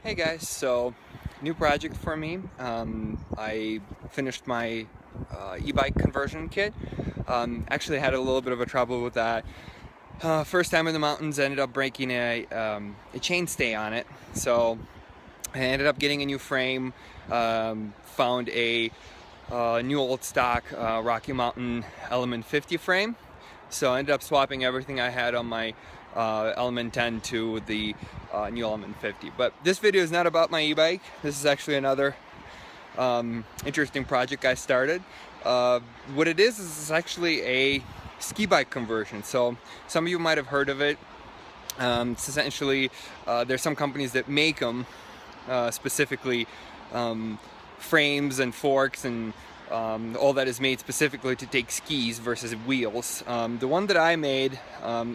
Hey guys, so new project for me. I finished my e-bike conversion kit. Actually had a little bit of a trouble with that. First time in the mountains, ended up breaking a chainstay on it. So I ended up getting a new frame, found a new old stock Rocky Mountain Element 50 frame. So I ended up swapping everything I had on my Element 10 to the new Element 50. But this video is not about my e-bike. This is actually another interesting project I started. What it is actually a ski bike conversion. So some of you might have heard of it. It's essentially, there's some companies that make them, specifically frames and forks and all that is made specifically to take skis versus wheels. The one that I made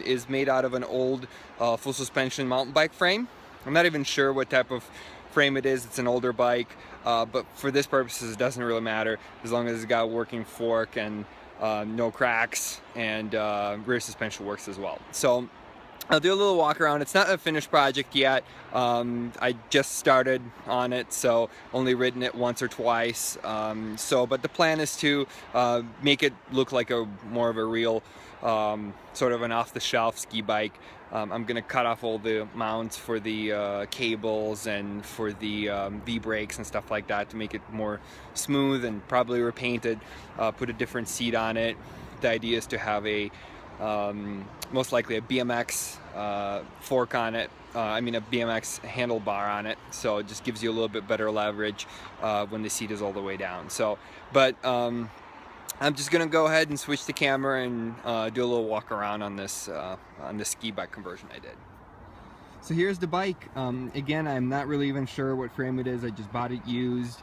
is made out of an old full suspension mountain bike frame. I'm not even sure what type of frame it is. It's an older bike, but for this purposes it doesn't really matter as long as it's got a working fork and no cracks, and rear suspension works as well. So I'll do a little walk around. It's not a finished project yet. I just started on it, so only ridden it once or twice. But the plan is to make it look like more of a real sort of an off-the-shelf ski bike. I'm gonna cut off all the mounts for the cables and for the V-brakes and stuff like that to make it more smooth, and probably repaint it, put a different seat on it. The idea is to have a most likely a Bmx fork on it, a Bmx handlebar on it, so it just gives you a little bit better leverage when the seat is all the way down. I'm just gonna go ahead and switch the camera and do a little walk around on this ski bike conversion I did. So here's the bike. Again, I'm not really even sure what frame it is. I just bought it used.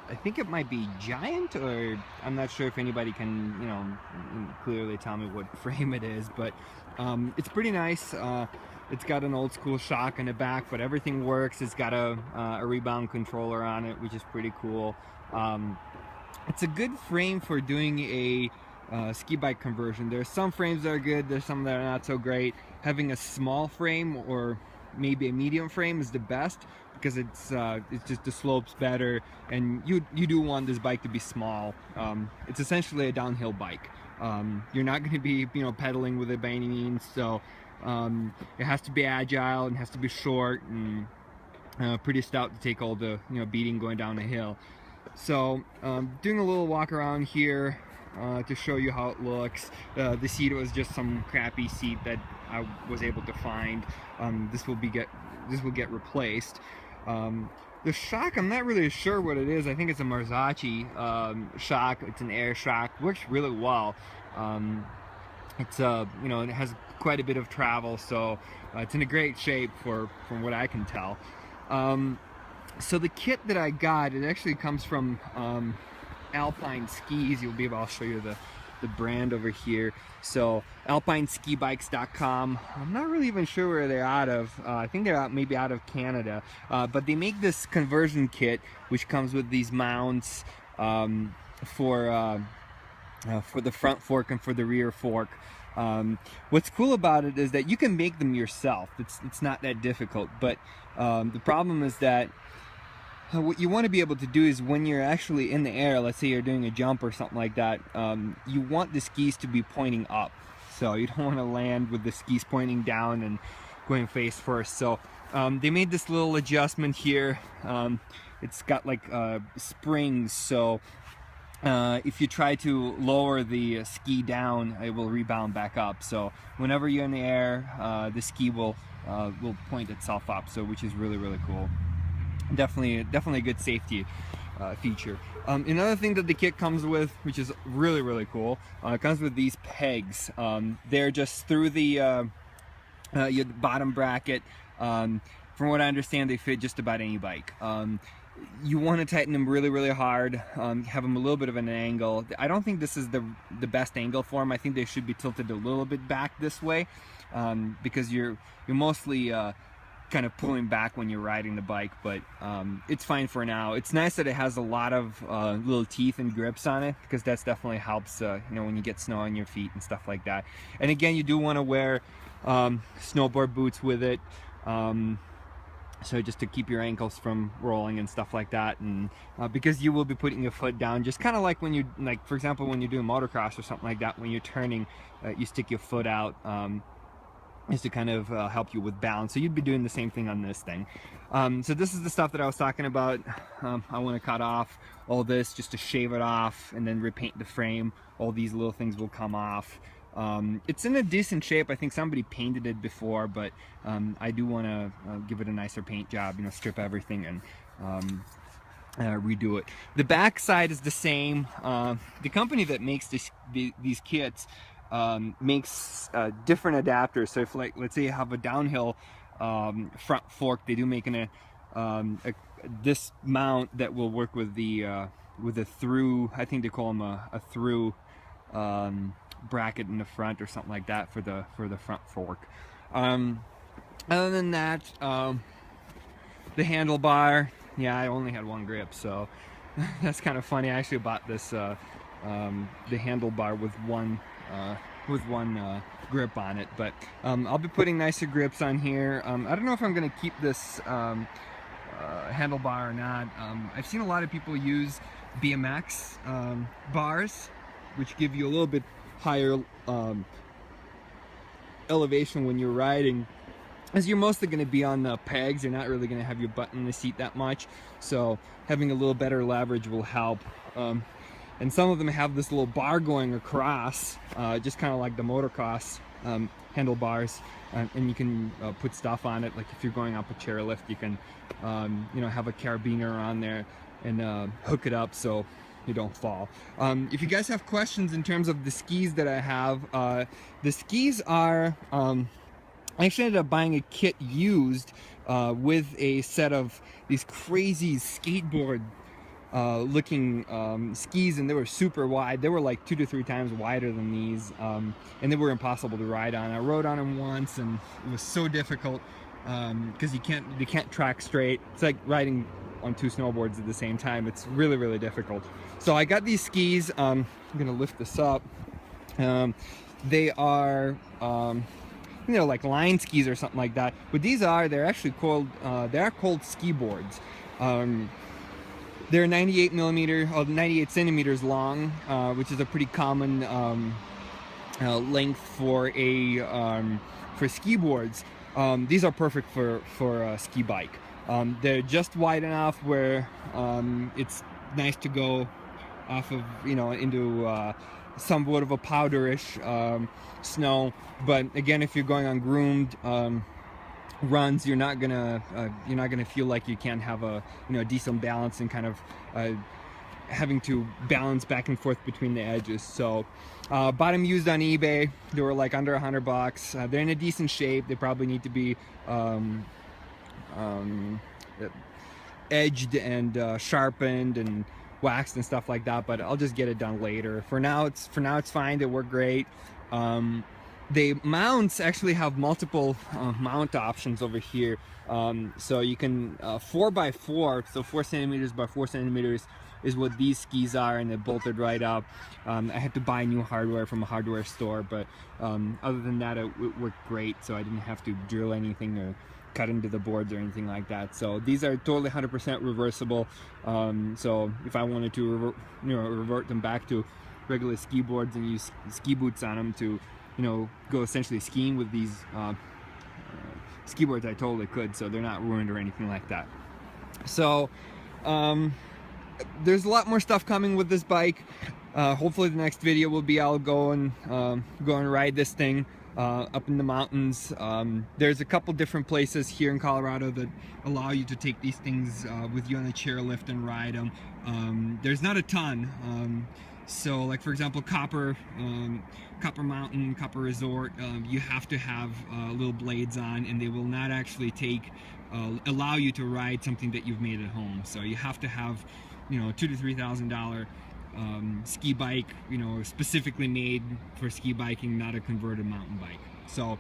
I think it might be Giant, or I'm not sure if anybody can, clearly tell me what frame it is, but it's pretty nice. It's got an old school shock in the back, but everything works. It's got a rebound controller on it, which is pretty cool. It's a good frame for doing a ski bike conversion. There's some frames that are good, there's some that are not so great. Having a small frame or maybe a medium frame is the best, because it's just the slopes better, and you do want this bike to be small. It's essentially a downhill bike. You're not going to be pedaling with it by any means, so it has to be agile and has to be short and pretty stout to take all the beating going down the hill. So doing a little walk around here to show you how it looks. The seat was just some crappy seat that I was able to find. This will get replaced. The shock, I'm not really sure what it is. I think it's a Marzocchi shock. It's an air shock. Works really well. It's it has quite a bit of travel, so it's in a great shape from what I can tell. So the kit that I got, it actually comes from Alpine Skis. I'll show you the brand over here. So alpineskibikes.com. I'm not really even sure where they're out of. I think they're maybe out of Canada, but they make this conversion kit which comes with these mounts for the front fork and for the rear fork. What's cool about it is that you can make them yourself. It's not that difficult, but the problem is that what you want to be able to do is when you're actually in the air, let's say you're doing a jump or something like that, you want the skis to be pointing up. So you don't want to land with the skis pointing down and going face first. So they made this little adjustment here. It's got like springs, so if you try to lower the ski down, it will rebound back up. So whenever you're in the air, the ski will point itself up, so which is really, really cool. Definitely a good safety feature. Another thing that the kit comes with, which is really, really cool, it comes with these pegs. They're just through the your bottom bracket. From what I understand, they fit just about any bike. You want to tighten them really, really hard, have them a little bit of an angle. I don't think this is the best angle for them. I think they should be tilted a little bit back this way, because you're mostly kind of pulling back when you're riding the bike, but it's fine for now. It's nice that it has a lot of little teeth and grips on it, because that definitely helps when you get snow on your feet and stuff like that. And again, you do want to wear snowboard boots with it. So just to keep your ankles from rolling and stuff like that, and because you will be putting your foot down, just kind of like when you, like for example, when you're doing motocross or something like that, when you're turning, you stick your foot out, is to kind of help you with balance. So you'd be doing the same thing on this thing. So this is the stuff that I was talking about. I want to cut off all this just to shave it off and then repaint the frame. All these little things will come off. It's in a decent shape. I think somebody painted it before, but I do want to give it a nicer paint job, you know, strip everything and redo it. The back side is the same. The company that makes these kits makes different adapters. So if, like, let's say you have a downhill front fork, they do make this mount that will work with the through, I think they call them a through bracket in the front or something like that for the front fork. Other than that, the handlebar, yeah, I only had one grip, so that's kind of funny. I actually bought this the handlebar with one grip on it, but I'll be putting nicer grips on here. I don't know if I'm gonna keep this handlebar or not. I've seen a lot of people use Bmx bars, which give you a little bit higher elevation when you're riding, as you're mostly going to be on the pegs. You're not really going to have your butt in the seat that much, so having a little better leverage will help. And some of them have this little bar going across, just kind of like the motocross handlebars, and you can put stuff on it. Like if you're going up a chairlift, you can you know, have a carabiner on there and hook it up so you don't fall. If you guys have questions in terms of the skis that I have, the skis are, I actually ended up buying a kit used with a set of these crazy skateboard looking skis, and they were super wide. They were like 2 to 3 times wider than these, and they were impossible to ride on. I rode on them once and it was so difficult because they can't track straight. It's like riding on 2 snowboards at the same time. It's really, really difficult. So I got these skis. I'm gonna lift this up. They are you know, like line skis or something like that, but they're actually called ski boards. They're 98 centimeters long, which is a pretty common length for ski boards. These are perfect for a ski bike. They're just wide enough where it's nice to go off of, you know, into somewhat of a powderish snow. But again, if you're going on groomed runs, you're not gonna feel like you can't have a, you know, decent balance and kind of having to balance back and forth between the edges. So bought them used on eBay. They were like under $100. They're in a decent shape. They probably need to be edged and sharpened and waxed and stuff like that, but I'll just get it done later. For now it's fine. They work great. The mounts actually have multiple mount options over here. So you can 4x4, so 4 centimeters by 4 centimeters is what these skis are, and they're bolted right up. I had to buy new hardware from a hardware store, but other than that, it worked great. So I didn't have to drill anything or cut into the boards or anything like that. So these are totally 100% reversible. So if I wanted to revert them back to regular ski boards and use ski boots on them to, you know, go essentially skiing with these ski boards, I totally could. So they're not ruined or anything like that. So there's a lot more stuff coming with this bike. Hopefully the next video will be I'll go and ride this thing up in the mountains. There's a couple different places here in Colorado that allow you to take these things with you on the chairlift and ride them. There's not a ton. So like for example, Copper Mountain, Copper Resort, you have to have little blades on, and they will not actually allow you to ride something that you've made at home. So you have to have, you know, $2,000 to $3,000 ski bike, you know, specifically made for ski biking, not a converted mountain bike. So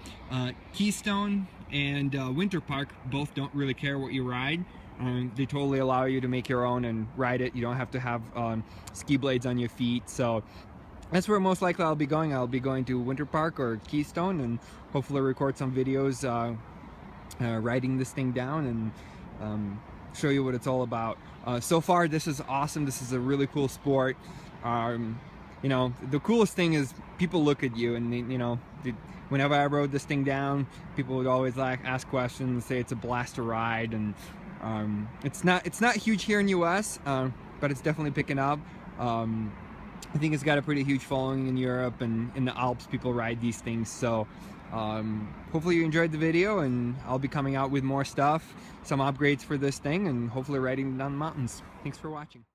Keystone and Winter Park both don't really care what you ride. They totally allow you to make your own and ride it. You don't have to have ski blades on your feet. So that's where most likely I'll be going. I'll be going to Winter Park or Keystone and hopefully record some videos riding this thing down and show you what it's all about. So far, this is awesome. This is a really cool sport. You know, the coolest thing is people look at you, and you know, whenever I rode this thing down, people would always like ask questions, say it's a blast to ride, and it's not huge here in US, but it's definitely picking up. I think it's got a pretty huge following in Europe, and in the Alps people ride these things. So hopefully you enjoyed the video, and I'll be coming out with more stuff, some upgrades for this thing, and hopefully riding down the mountains. Thanks for watching.